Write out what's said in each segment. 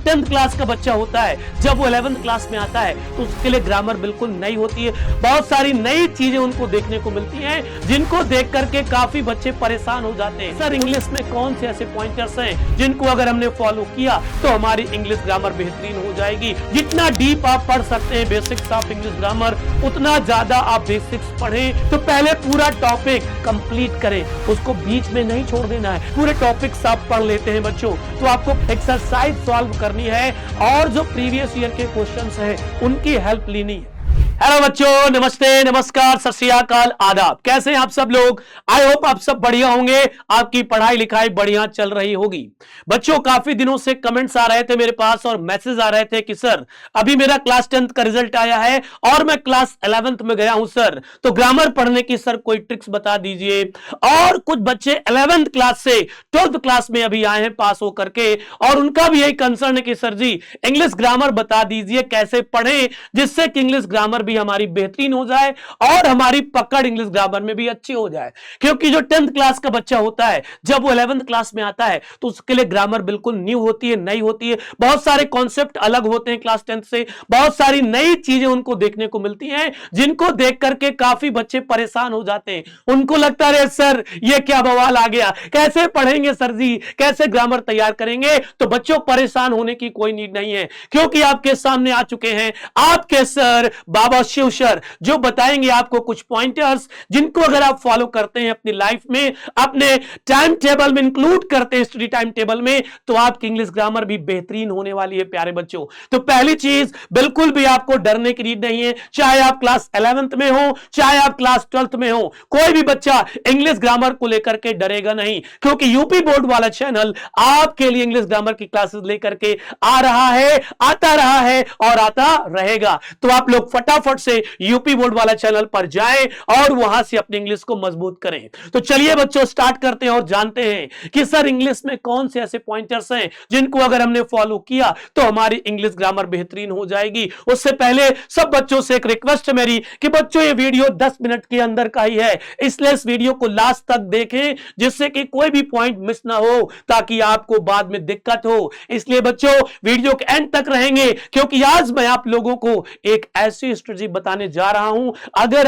10th class का बच्चा होता है, जब वो 11th क्लास में आता है तो उसके लिए ग्रामर बिल्कुल नई होती है। बहुत सारी नई चीजें उनको देखने को मिलती हैं, जिनको देख करके काफी बच्चे परेशान हो जाते हैं। सर इंग्लिश में कौन से ऐसे पॉइंटर्स हैं जिनको अगर हमने फॉलो किया तो हमारी इंग्लिश ग्रामर बेहतरीन हो जाएगी। जितना डीप आप पढ़ सकते हैं बेसिक्स ऑफ इंग्लिश ग्रामर, उतना ज्यादा आप बेसिक्स पढ़ें। तो पहले पूरा टॉपिक कंप्लीट करें, उसको बीच में नहीं छोड़ देना है। पूरे टॉपिक्स आप पढ़ लेते हैं बच्चों तो आपको एक्सरसाइज सॉल्व करनी है और जो प्रीवियस ईयर के क्वेश्चंस हैं उनकी हेल्प लेनी है। हेलो बच्चों, नमस्ते, नमस्कार, सत श्री अकाल, आदाब। कैसे हैं आप सब लोग? आई होप आप सब बढ़िया होंगे, आपकी पढ़ाई लिखाई बढ़िया चल रही होगी। बच्चों काफी दिनों से कमेंट्स आ रहे थे मेरे पास और मैसेज आ रहे थे कि सर अभी मेरा क्लास 10th का रिजल्ट आया है और मैं क्लास 11th में गया हूं सर, तो ग्रामर पढ़ने की सर कोई ट्रिक्स बता दीजिए। और कुछ बच्चे 11th क्लास से 12th क्लास में अभी आए हैं पास होकर के, और उनका भी यही कंसर्न है कि सर जी इंग्लिश ग्रामर बता दीजिए कैसे पढ़ें जिससे कि इंग्लिश ग्रामर भी हमारी बेहतरीन हो जाए और हमारी पकड़ इंग्लिश ग्रामर में भी अच्छी हो जाए। क्योंकि जो 10th क्लास का बच्चा होता है जब वो 11th क्लास में आता है तो उसके लिए ग्रामर बिल्कुल न्यू होती है, नई होती है। बहुत सारे कॉन्सेप्ट अलग होते हैं क्लास 10th से, बहुत सारी नई चीजें उनको देखने को मिलती हैं, जिनको देख करके काफी बच्चे परेशान हो जाते हैं। उनको लगता है सर ये क्या बवाल आ गया, कैसे पढ़ेंगे सर जी, कैसे ग्रामर तैयार करेंगे। तो बच्चों परेशान होने की कोई नीड नहीं है, क्योंकि आपके सामने आ चुके हैं आपके सर बाबा शिव सर, जो बताएंगे आपको कुछ पॉइंटर्स जिनको अगर आप फॉलो करते हैं अपनी लाइफ में, अपने टाइम टेबल में इंक्लूड करते हैं स्टडी टाइम टेबल में, तो आपकी इंग्लिश ग्रामर भी बेहतरीन होने वाली है प्यारे बच्चों। तो पहली चीज, बिल्कुल भी आपको डरने की नीड नहीं है। चाहे आप क्लास 11th में हो, चाहे आप क्लास 12th में हो, कोई भी बच्चा इंग्लिश ग्रामर को लेकर के डरेगा नहीं, क्योंकि यूपी बोर्ड वाला चैनल आपके लिए इंग्लिश ग्रामर की क्लासेस लेकर के आ रहा है, आता रहा है और आता रहेगा। तो आप लोग फटाफट से यूपी बोर्ड वाला चैनल पर जाएं और वहां से अपनी इंग्लिश को मजबूत करें। तो चलिए बच्चों स्टार्ट करते हैं और जानते हैं कि सर इंग्लिश में कौन से ऐसे पॉइंटर्स हैं जिनको अगर हमने फॉलो किया तो हमारी इंग्लिश ग्रामर बेहतरीन हो जाएगी। उससे पहले सब बच्चों से एक रिक्वेस्ट है मेरी कि बच्चों ये वीडियो 10 मिनट के अंदर का ही है, इसलिए इस वीडियो को लास्ट तक देखें जिससे कि कोई भी पॉइंट मिस ना हो, ताकि आपको बाद में दिक्कत हो। इसलिए बच्चों वीडियो के एंड तक रहेंगे, क्योंकि आज मैं आप लोगों को एक ऐसी स्ट्रेटजी बताने जा रहा हूं, अगर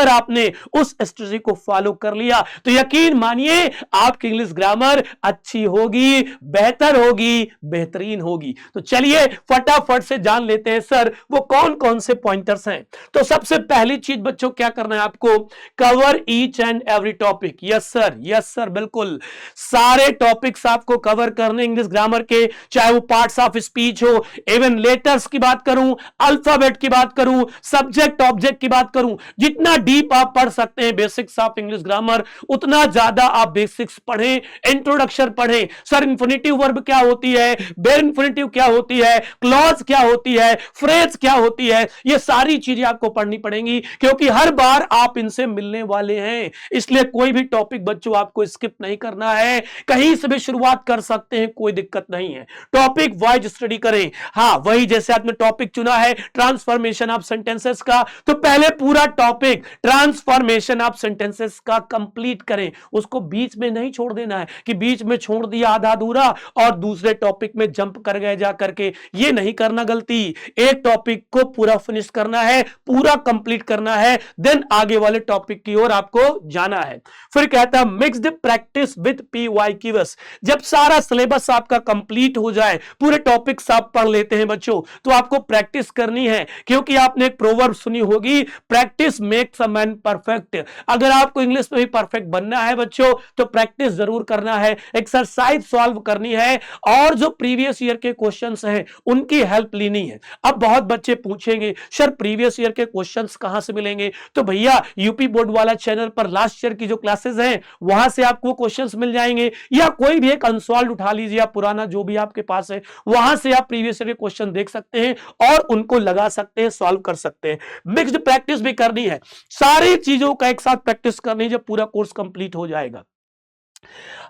आपने उस स्ट्रेटजी को फॉलो कर लिया तो यकीन मानिए आपकी इंग्लिश ग्रामर अच्छी होगी, बेहतर होगी, बेहतरीन होगी। तो चलिए फटाफट से जान लेते हैं सर वो कौन कौन से पॉइंटर्स हैं। तो सबसे पहली चीज बच्चों क्या करना है आपको, cover each and every topic. Yes sir, yes sir, बिल्कुल सारे टॉपिक्स आपको कवर करने इंग्लिश ग्रामर के, चाहे वो पार्ट्स ऑफ स्पीच हो, इवन लेटर्स की बात करूं, अल्फाबेट की बात करूं, सब्जेक्ट ऑब्जेक्ट की बात करूं, जितना डीप आप पढ़ सकते हैं बेसिक्स ऑफ इंग्लिश ग्रामर, उतना ज्यादा आप बेसिक्स पढ़ें, इंट्रोडक्शन पढ़ें। सर इंफिनिटिव वर्ब क्या होती है, बेयर इंफिनिटिव क्या होती है, क्लॉज क्या होती है, फ्रेज क्या होती है, ये सारी चीजें आपको पढ़नी पड़ेंगी, क्योंकि हर बार आप इनसे मिलने वाले हैं। इसलिए कोई भी टॉपिक बच्चों आपको स्किप नहीं करना है, कहीं से भी शुरुआत कर सकते हैं, कोई दिक्कत नहीं है। टॉपिक वाइज स्टडी करें। हाँ वही, जैसे आपने टॉपिक चुना है ट्रांसफॉर्मेशन ऑफ सेंटेंसेस का, तो पहले पूरा टॉपिक ट्रांसफॉर्मेशन ऑफ सेंटेंसेस का कंप्लीट करें, उसको बीच में नहीं छोड़ देना है कि बीच में छोड़ दिया आधा अधूरा और दूसरे टॉपिक में जंप कर गए जा करके, ये नहीं करना गलती। एक टॉपिक को पूरा फिनिश करना है, पूरा कंप्लीट करना है, देन आगे वाले टॉपिक की ओर आपको जाना है। फिर कहता है मिक्स्ड प्रैक्टिस विद PYQs। जब सारा सिलेबस आपका कंप्लीट हो जाए, पूरे टॉपिक्स आप पढ़ लेते हैं बच्चों, तो आपको प्रैक्टिस करनी है, क्योंकि आपने एक प्रोवर्ब सुनी होगी, practice makes a man perfect. अगर आपको इंग्लिश में भी परफेक्ट बनना है बच्चों तो प्रैक्टिस जरूर करना है, एक्सरसाइज सॉल्व करनी है और जो प्रीवियस ईयर के क्वेश्चंस हैं उनकी हेल्प लेनी है। अब बहुत बच्चे पूछेंगे सर प्रीवियस ईयर के क्वेश्चंस कहां से मिलेंगे, तो भैया यूपी बोर्ड वाला चैनल पर लास्ट ईयर की जो क्लासेस हैं वहां से आपको क्वेश्चंस मिल जाएंगे, या कोई भी एक अनसॉल्व उठा लीजिए आप, पुराना जो भी आपके पास है वहां से आप प्रीवियस ईयर के क्वेश्चन देख सकते हैं और उनको लगा सकते हैं, सॉल्व कर सकते हैं। मिक्स्ड प्रैक्टिस भी करनी है, सारी चीजों का एक साथ प्रैक्टिस करनी है जब पूरा कोर्स कंप्लीट हो जाएगा।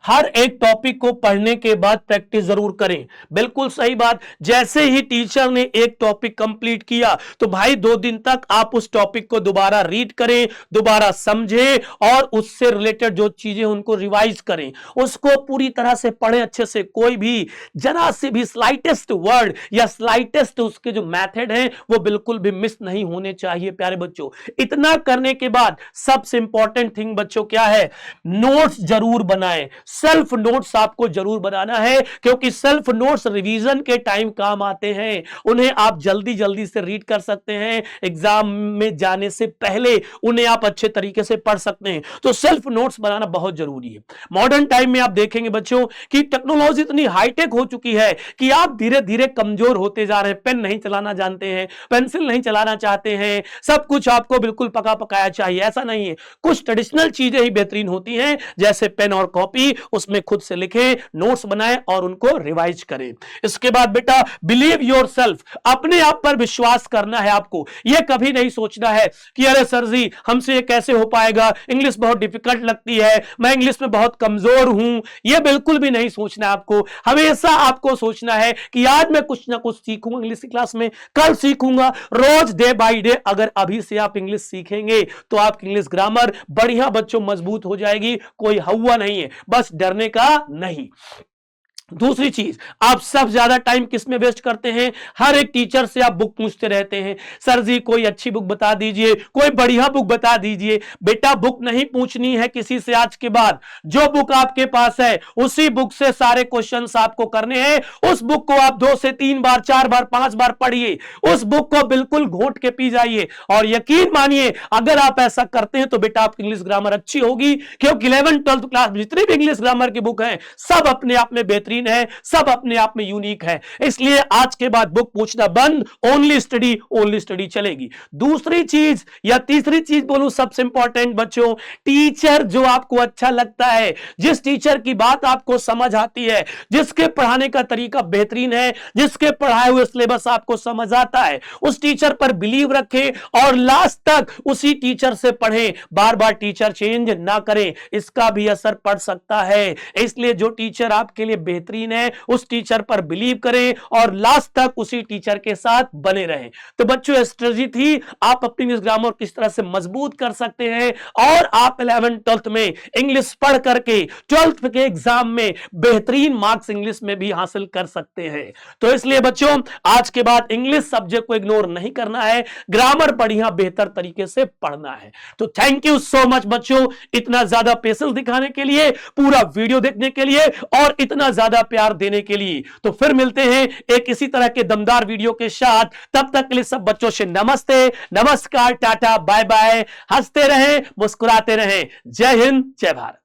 हर एक टॉपिक को पढ़ने के बाद प्रैक्टिस जरूर करें। बिल्कुल सही बात, जैसे ही टीचर ने एक टॉपिक कंप्लीट किया तो भाई 2 दिन तक आप उस टॉपिक को दोबारा रीड करें, दोबारा समझें और उससे रिलेटेड जो चीजें उनको रिवाइज करें, उसको पूरी तरह से पढ़ें अच्छे से। कोई भी जरा से भी स्लाइटेस्ट वर्ड या स्लाइटेस्ट उसके जो मेथड हैं वो बिल्कुल भी मिस नहीं होने चाहिए प्यारे बच्चों। इतना करने के बाद सबसे इंपॉर्टेंट थिंग बच्चों क्या है, नोट्स जरूर बनाएं। सेल्फ नोट्स आपको जरूर बनाना है, क्योंकि सेल्फ नोट्स रिवीजन के टाइम काम आते हैं। उन्हें आप जल्दी जल्दी से रीड कर सकते हैं, एग्जाम में जाने से पहले उन्हें आप अच्छे तरीके से पढ़ सकते हैं। तो सेल्फ नोट्स बनाना बहुत जरूरी है। मॉडर्न टाइम में आप देखेंगे बच्चों कि टेक्नोलॉजी इतनी हाईटेक हो चुकी है कि आप धीरे धीरे कमजोर होते जा रहे हैं। पेन नहीं चलाना जानते हैं, पेंसिल नहीं चलाना चाहते हैं, सब कुछ आपको बिल्कुल पका पकाया चाहिए, ऐसा नहीं है। कुछ ट्रेडिशनल चीजें ही बेहतरीन होती हैं, जैसे पेन और कॉपी, उसमें खुद से लिखें, नोट्स बनाएं और उनको रिवाइज करें। इसके बाद बेटा बिलीव योरसेल्फ, अपने आप पर विश्वास करना है आपको। यह कभी नहीं सोचना है कि अरे सर जी हमसे ये कैसे हो पाएगा, इंग्लिश बहुत डिफिकल्ट लगती है, मैं इंग्लिश में बहुत कमजोर हूं। यह बिल्कुल भी नहीं सोचना आपको। हमेशा आपको सोचना है कि आज मैं कुछ ना कुछ सीखूंगा इंग्लिश की क्लास में, कल सीखूंगा, रोज डे बाय डे। अगर अभी से आप इंग्लिश सीखेंगे तो आपकी इंग्लिश ग्रामर बढ़िया बच्चों मजबूत हो जाएगी। कोई हवा नहीं है, बस डरने का नहीं। दूसरी चीज, आप सब ज्यादा टाइम किस में वेस्ट करते हैं, हर एक टीचर से आप बुक पूछते रहते हैं, सर जी कोई अच्छी बुक बता दीजिए, कोई बढ़िया बुक बता दीजिए। बेटा बुक नहीं पूछनी है किसी से आज के बाद। जो बुक आपके पास है उसी बुक से सारे क्वेश्चंस आपको करने हैं। उस बुक को आप 2 से 3 बार, 4 बार, 5 बार पढ़िए। उस बुक को बिल्कुल घोंट के पी जाइए और यकीन मानिए अगर आप ऐसा करते हैं तो बेटा आपकी इंग्लिश ग्रामर अच्छी होगी। क्योंकि 11th 12th क्लास में जितनी भी इंग्लिश ग्रामर की बुक है सब अपने आप में बेहतरीन है, सब अपने आप में यूनिक है। इसलिए आज के बाद बुक पूछना बंद, ओनली स्टडी चलेगी। दूसरी चीज या तीसरी चीज बोलूं सबसे इंपॉर्टेंट बच्चों, टीचर जो आपको अच्छा लगता है, जिस टीचर की बात आपको समझ आती है, जिसके पढ़ाने का तरीका बेहतरीन है, जिसके पढ़ाए हुए सिलेबस आपको समझ आता है, उस टीचर पर बिलीव रखें और लास्ट तक उसी टीचर से पढ़ें। बार बार टीचर चेंज ना करें, इसका भी असर पड़ सकता है। इसलिए जो टीचर आपके लिए बेहतरीन है उस टीचर पर बिलीव करें और लास्ट तक उसी टीचर के साथ बने रहें। तो बच्चों स्ट्रेटजी थी, आप अपनी इंग्लिश ग्रामर किस तरह से मजबूत कर सकते हैं और आप 11th 12th में इंग्लिश पढ़ करके 12th के एग्जाम में बेहतरीन मार्क्स इंग्लिश में भी हासिल कर सकते हैं। तो इसलिए बच्चों आज के बाद इंग्लिश सब्जेक्ट को इग्नोर नहीं करना है, ग्रामर बढ़िया बेहतर तरीके से पढ़ना है। तो थैंक यू सो मच बच्चों, इतना ज्यादा पेशेंस दिखाने के लिए, पूरा वीडियो देखने के लिए और इतना ज्यादा प्यार देने के लिए। तो फिर मिलते हैं एक इसी तरह के दमदार वीडियो के साथ। तब तक के लिए सब बच्चों से नमस्ते, नमस्कार, टाटा, बाय बाय। हंसते रहें, मुस्कुराते रहें। जय हिंद, जय भारत।